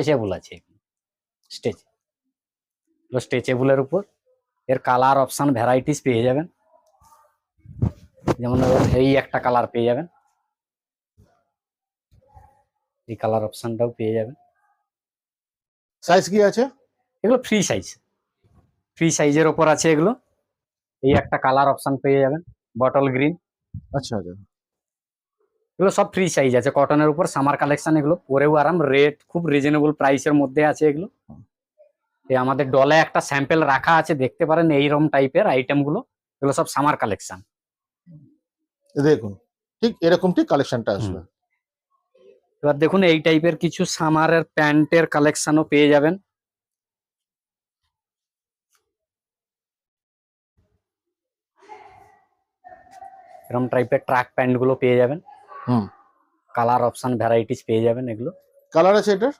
Stretchable আছে, স্ট্রেচেবলের উপর এর কালার অপশন ভ্যারাইটিস পেয়ে যাবেন। যেমন এই একটা কালার পেয়ে যাবেন, এই কালার অপশনটাও পেয়ে যাবেন। সাইজ কি আছে? এগুলো ফ্রি সাইজের ওপর আছে এগুলো। এই একটা কালার অপশন পেয়ে যাবেন, বটল গ্রিন। আচ্ছা আচ্ছা, এগুলো সব ফ্রি সাইজ আছে, কটনের উপর সামার কালেকশন। এগুলো পরেও আরাম, রেট খুব রিজনেবল প্রাইসের মধ্যে আছে এগুলো। আমাদের ডলে একটা স্যাম্পেল রাখা আছে, দেখতে পারেন এইরকম টাইপের আইটেম গুলো। এগুলো সব সামার কালেকশন। দেখুন ঠিক এরকম ঠিক কালেকশনটা আসবে। এবার দেখুন এই টাইপের কিছু সামারের প্যান্টের কালেকশনও পেয়ে যাবেন। এরকম টাইপের ট্রাক প্যান্ট গুলো পেয়ে যাবেন। কালার অপশন ভ্যারাইটিস পেয়ে যাবেন। এগুলো কালার আছে এটার?